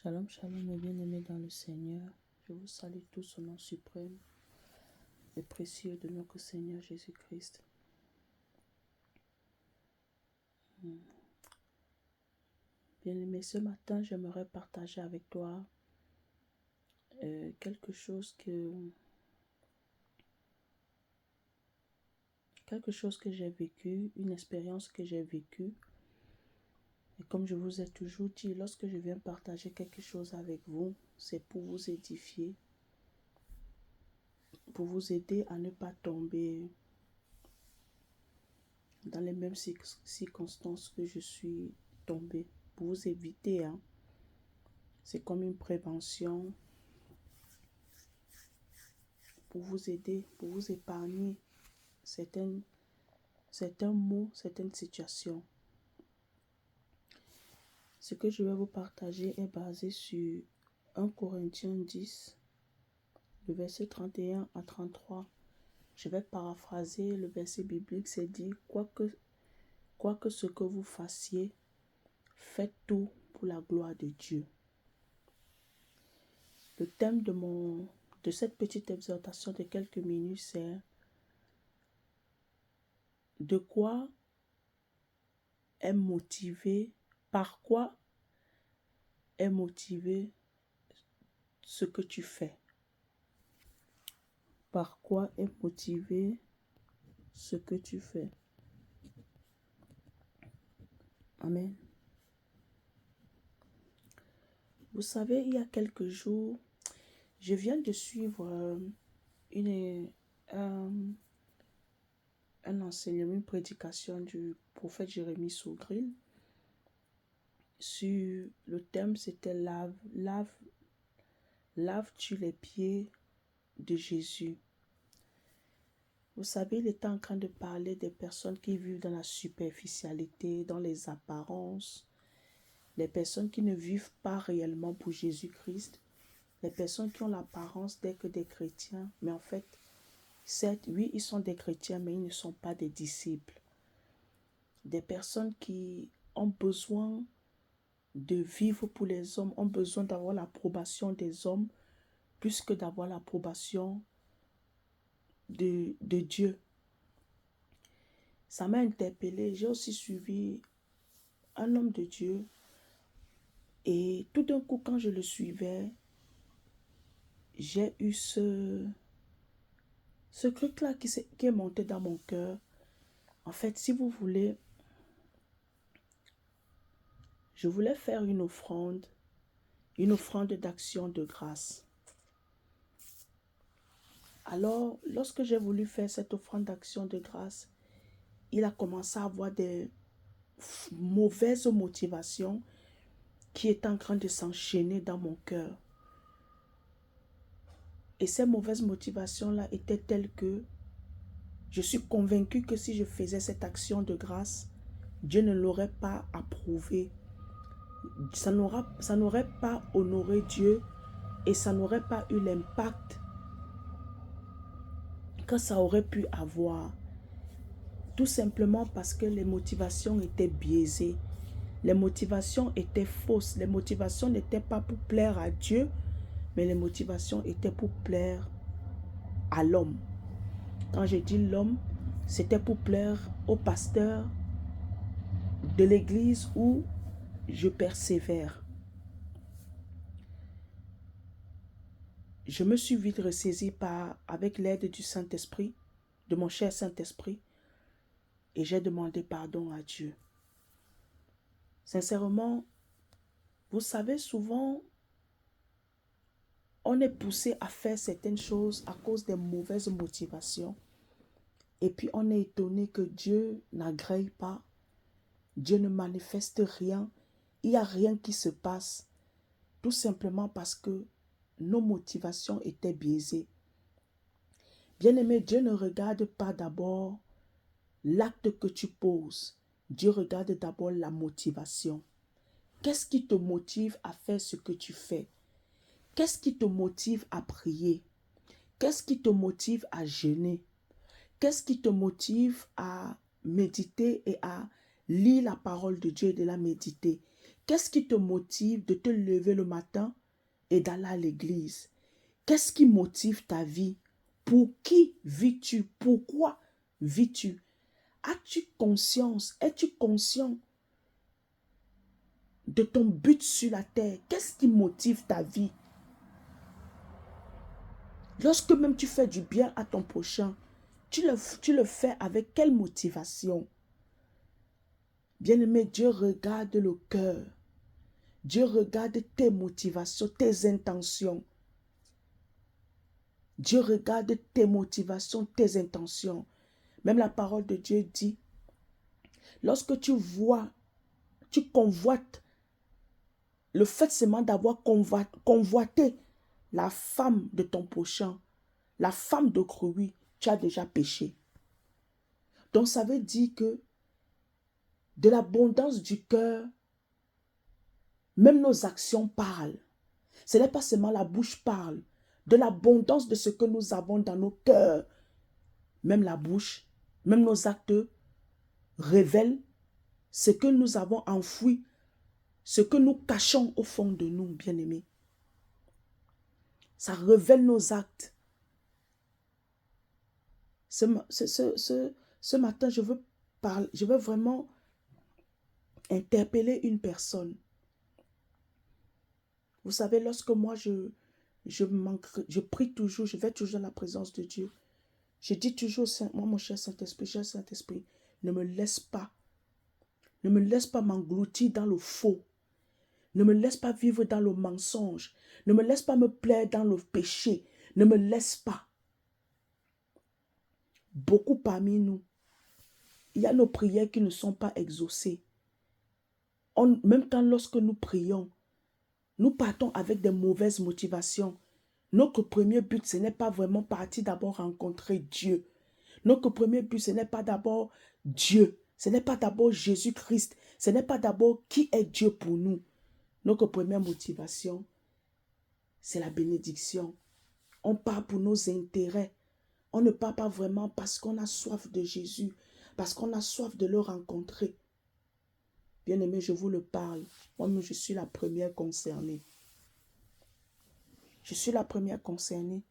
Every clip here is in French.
Shalom, shalom, mes bien-aimés dans le Seigneur. Je vous salue tous au nom suprême et précieux de notre Seigneur Jésus-Christ. Bien-aimé, ce matin, j'aimerais partager avec toi quelque chose que j'ai vécu, une expérience que j'ai vécue. Et comme je vous ai toujours dit, lorsque je viens partager quelque chose avec vous, c'est pour vous édifier, pour vous aider à ne pas tomber dans les mêmes circonstances que je suis tombée, pour vous éviter. C'est comme une prévention pour vous aider, pour vous épargner certains mots, certaines situations. Ce que je vais vous partager est basé sur 1 Corinthiens 10, le verset 31 à 33. Je vais paraphraser le verset biblique, c'est dit, quoique ce que vous fassiez, faites tout pour la gloire de Dieu. Le thème de cette petite exhortation de quelques minutes, c'est de quoi est motivé, par quoi est motivé ce que tu fais. Par quoi est motivé ce que tu fais. Amen. Vous savez, il y a quelques jours, je viens de suivre un enseignement, une prédication du prophète Jérémie Saugril. Sur le thème, c'était lave-tu les pieds de Jésus. Vous savez, il était en train de parler des personnes qui vivent dans la superficialité, dans les apparences, les personnes qui ne vivent pas réellement pour Jésus-Christ, les personnes qui ont l'apparence d'être des chrétiens, mais en fait, certes, oui, ils sont des chrétiens, mais ils ne sont pas des disciples. Des personnes qui ont besoin de vivre pour les hommes, ont besoin d'avoir l'approbation des hommes, plus que d'avoir l'approbation de Dieu. Ça m'a interpellée. J'ai aussi suivi un homme de Dieu. Et tout d'un coup, quand je le suivais, j'ai eu ce truc-là qui est monté dans mon cœur. En fait, si vous voulez, je voulais faire une offrande d'action de grâce. Alors, lorsque j'ai voulu faire cette offrande d'action de grâce, il a commencé à avoir des mauvaises motivations qui étaient en train de s'enchaîner dans mon cœur. Et ces mauvaises motivations-là étaient telles que je suis convaincue que si je faisais cette action de grâce, Dieu ne l'aurait pas approuvé. Ça n'aurait pas honoré Dieu et ça n'aurait pas eu l'impact que ça aurait pu avoir. Tout simplement parce que les motivations étaient biaisées. Les motivations étaient fausses. Les motivations n'étaient pas pour plaire à Dieu, mais les motivations étaient pour plaire à l'homme. Quand je dis l'homme, c'était pour plaire au pasteur de l'église où je persévère. Je me suis vite ressaisie avec l'aide du Saint-Esprit, de mon cher Saint-Esprit, et j'ai demandé pardon à Dieu. Sincèrement, vous savez, souvent, on est poussé à faire certaines choses à cause des mauvaises motivations. Et puis on est étonné que Dieu n'agrée pas, Dieu ne manifeste rien, il n'y a rien qui se passe, tout simplement parce que nos motivations étaient biaisées. Bien-aimé, Dieu ne regarde pas d'abord l'acte que tu poses. Dieu regarde d'abord la motivation. Qu'est-ce qui te motive à faire ce que tu fais? Qu'est-ce qui te motive à prier? Qu'est-ce qui te motive à jeûner? Qu'est-ce qui te motive à méditer et à lire la parole de Dieu et de la méditer? Qu'est-ce qui te motive de te lever le matin et d'aller à l'église? Qu'est-ce qui motive ta vie? Pour qui vis-tu? Pourquoi vis-tu? As-tu conscience? Es-tu conscient de ton but sur la terre? Qu'est-ce qui motive ta vie? Lorsque même tu fais du bien à ton prochain, tu le fais avec quelle motivation? Bien-aimé, Dieu regarde le cœur. Dieu regarde tes motivations, tes intentions. Dieu regarde tes motivations, tes intentions. Même la parole de Dieu dit, lorsque tu vois, tu convoites, le fait seulement d'avoir convoité la femme de ton prochain, la femme d'autrui, tu as déjà péché. Donc ça veut dire que de l'abondance du cœur, même nos actions parlent. Ce n'est pas seulement la bouche parle. De l'abondance de ce que nous avons dans nos cœurs, même la bouche, même nos actes révèlent ce que nous avons enfoui, ce que nous cachons au fond de nous, bien-aimés. Ça révèle nos actes. Ce matin, je veux vraiment interpeller une personne. Vous savez, lorsque moi, je prie toujours, je vais toujours dans la présence de Dieu. Je dis toujours, moi, mon cher Saint-Esprit, ne me laisse pas m'engloutir dans le faux. Ne me laisse pas vivre dans le mensonge. Ne me laisse pas me plaire dans le péché. Ne me laisse pas. Beaucoup parmi nous, il y a nos prières qui ne sont pas exaucées. Même quand lorsque nous prions, nous partons avec des mauvaises motivations. Notre premier but, ce n'est pas vraiment partir d'abord rencontrer Dieu. Notre premier but, ce n'est pas d'abord Dieu. Ce n'est pas d'abord Jésus-Christ. Ce n'est pas d'abord qui est Dieu pour nous. Notre première motivation, c'est la bénédiction. On part pour nos intérêts. On ne part pas vraiment parce qu'on a soif de Jésus, parce qu'on a soif de le rencontrer. Bien-aimé, je vous le parle. Moi-même, je suis la première concernée. Je suis la première concernée.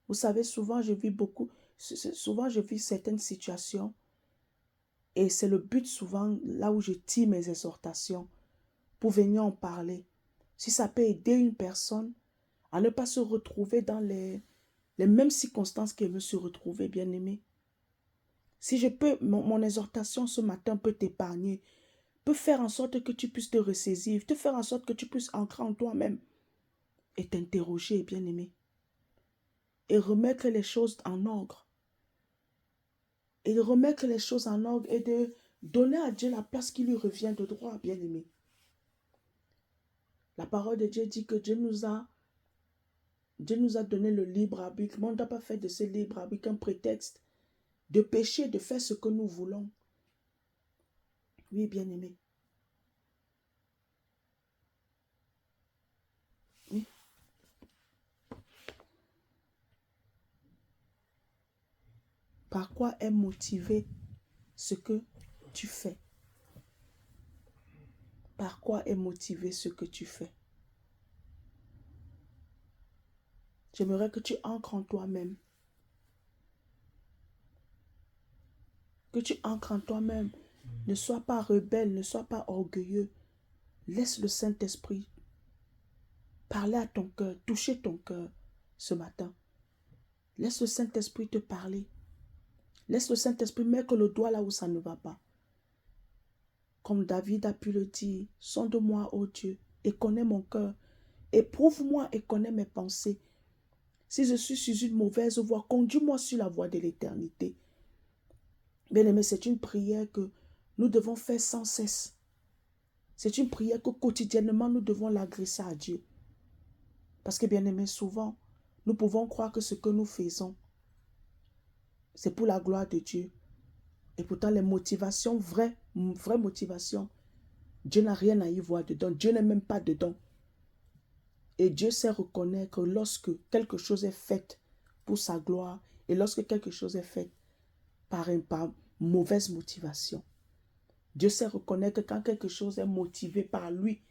Vous savez, souvent je vis certaines situations et c'est le but souvent là où je tire mes exhortations pour venir en parler. Si ça peut aider une personne à ne pas se retrouver dans les mêmes circonstances qu'elle veut se retrouver, bien-aimé. Si je peux, mon exhortation ce matin peut t'épargner, peut faire en sorte que tu puisses te ressaisir, te faire en sorte que tu puisses entrer en toi-même et t'interroger, bien-aimé. Et remettre les choses en ordre. Et de remettre les choses en ordre et de donner à Dieu la place qui lui revient de droit, bien-aimé. La parole de Dieu dit que Dieu nous a donné le libre arbitre. Mais on ne doit pas faire de ce libre arbitre un prétexte de pécher, de faire ce que nous voulons. Oui, bien-aimé. Oui. Par quoi est motivé ce que tu fais? Par quoi est motivé ce que tu fais? J'aimerais que tu ancres en toi-même. Que tu ancres en toi-même. Ne sois pas rebelle, ne sois pas orgueilleux. Laisse le Saint-Esprit parler à ton cœur, toucher ton cœur ce matin. Laisse le Saint-Esprit te parler. Laisse le Saint-Esprit mettre le doigt là où ça ne va pas. Comme David a pu le dire, sonde-moi, ô Dieu, et connais mon cœur. Éprouve-moi et connais mes pensées. Si je suis sur une mauvaise voie, conduis-moi sur la voie de l'éternité. Bien-aimé, c'est une prière que nous devons faire sans cesse. C'est une prière que quotidiennement nous devons l'adresser à Dieu. Parce que, bien-aimé, souvent, nous pouvons croire que ce que nous faisons, c'est pour la gloire de Dieu. Et pourtant, les motivations, vraies motivations, Dieu n'a rien à y voir dedans. Dieu n'est même pas dedans. Et Dieu sait reconnaître que lorsque quelque chose est fait pour sa gloire et lorsque quelque chose est fait par mauvaise motivation, Dieu sait reconnaître quand quelque chose est motivé par lui.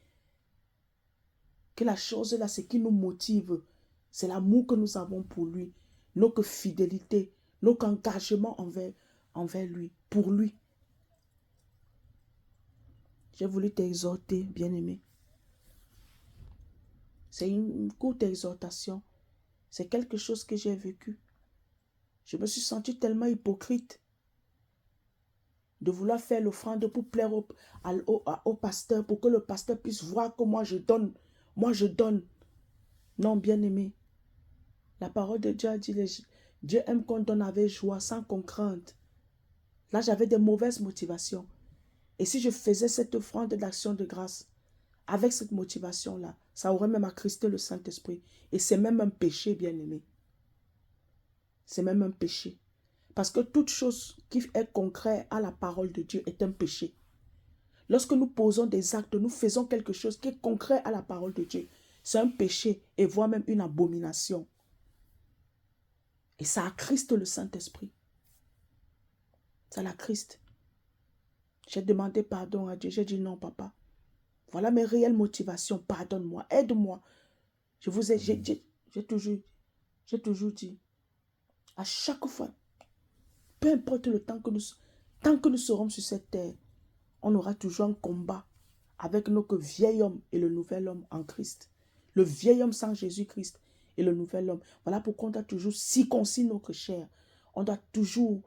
Que la chose là, ce qui nous motive, c'est l'amour que nous avons pour lui, notre fidélité, notre engagement envers lui, pour lui. J'ai voulu t'exhorter, bien-aimé. C'est une courte exhortation. C'est quelque chose que j'ai vécu. Je me suis senti tellement hypocrite de vouloir faire l'offrande pour plaire au pasteur, pour que le pasteur puisse voir que moi je donne. Moi je donne. Non, bien-aimé. La parole de Dieu a dit, Dieu aime qu'on donne avec joie, sans qu'on crainte. Là, j'avais des mauvaises motivations. Et si je faisais cette offrande d'action de grâce, avec cette motivation-là, ça aurait même attristé le Saint-Esprit. Et c'est même un péché, bien-aimé. C'est même un péché. Parce que toute chose qui est concrète à la parole de Dieu est un péché. Lorsque nous posons des actes, nous faisons quelque chose qui est concret à la parole de Dieu. C'est un péché et voire même une abomination. Et ça attriste le Saint-Esprit. Ça l'attriste. J'ai demandé pardon à Dieu. J'ai dit non, papa. Voilà mes réelles motivations. Pardonne-moi. Aide-moi. J'ai toujours dit. À chaque fois. Peu importe le temps tant que nous serons sur cette terre, on aura toujours un combat avec notre vieil homme et le nouvel homme en Christ. Le vieil homme sans Jésus-Christ et le nouvel homme. Voilà pourquoi on doit toujours circoncire notre chair. On doit toujours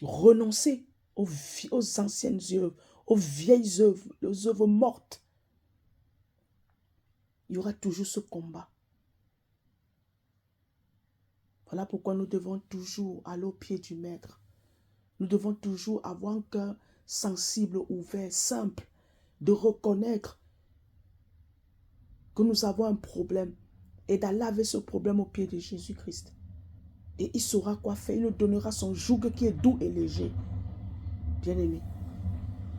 renoncer aux anciennes œuvres, aux vieilles œuvres, aux œuvres mortes. Il y aura toujours ce combat. Voilà pourquoi nous devons toujours aller au pied du Maître. Nous devons toujours avoir un cœur sensible, ouvert, simple, de reconnaître que nous avons un problème et d'aller avec ce problème au pied de Jésus-Christ. Et il saura quoi faire. Il nous donnera son joug qui est doux et léger. Bien-aimé,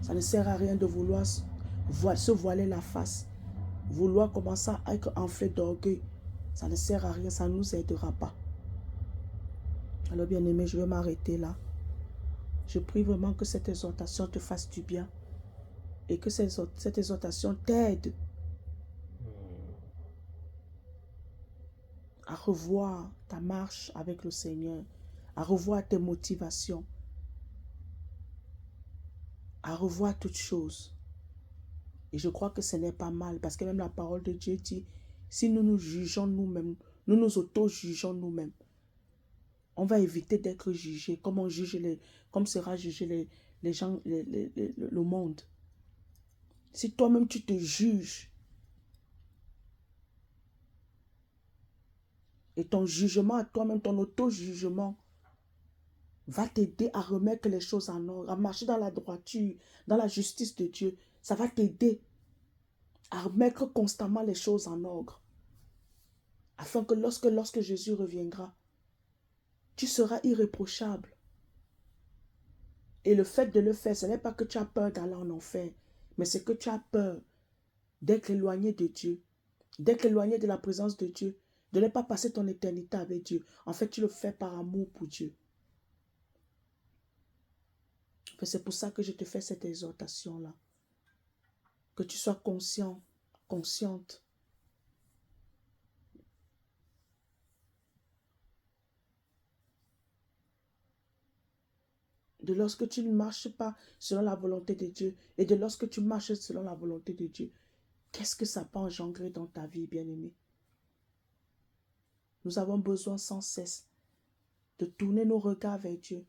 ça ne sert à rien de vouloir se voiler la face, vouloir commencer à être enflé d'orgueil. Ça ne sert à rien, ça ne nous aidera pas. Alors bien-aimé, je vais m'arrêter là. Je prie vraiment que cette exhortation te fasse du bien et que cette exhortation t'aide à revoir ta marche avec le Seigneur, à revoir tes motivations, à revoir toutes choses. Et je crois que ce n'est pas mal parce que même la parole de Dieu dit, si nous nous jugeons nous-mêmes, nous nous auto-jugeons nous-mêmes, on va éviter d'être jugés comme sera jugé les gens, le monde. Si toi-même tu te juges, et ton jugement à toi-même, ton auto-jugement, va t'aider à remettre les choses en ordre, à marcher dans la droiture, dans la justice de Dieu. Ça va t'aider à remettre constamment les choses en ordre. Afin que lorsque Jésus reviendra, tu seras irréprochable. Et le fait de le faire, ce n'est pas que tu as peur d'aller en enfer, mais c'est que tu as peur d'être éloigné de Dieu, d'être éloigné de la présence de Dieu, de ne pas passer ton éternité avec Dieu. En fait, tu le fais par amour pour Dieu. C'est pour ça que je te fais cette exhortation-là. Que tu sois conscient, consciente de lorsque tu ne marches pas selon la volonté de Dieu et de lorsque tu marches selon la volonté de Dieu. Qu'est-ce que ça peut engendrer dans ta vie, bien-aimé? Nous avons besoin sans cesse de tourner nos regards vers Dieu,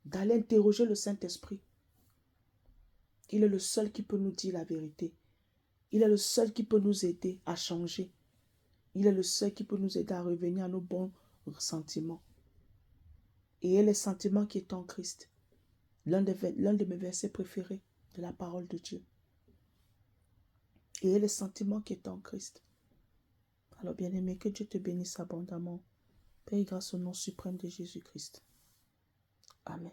d'aller interroger le Saint-Esprit. Il est le seul qui peut nous dire la vérité. Il est le seul qui peut nous aider à changer. Il est le seul qui peut nous aider à revenir à nos bons sentiments. Et les sentiments qui est en Christ. L'un de mes versets préférés de la parole de Dieu. Et les sentiments qui est en Christ. Alors bien-aimé, que Dieu te bénisse abondamment. Père, grâce au nom suprême de Jésus-Christ. Amen.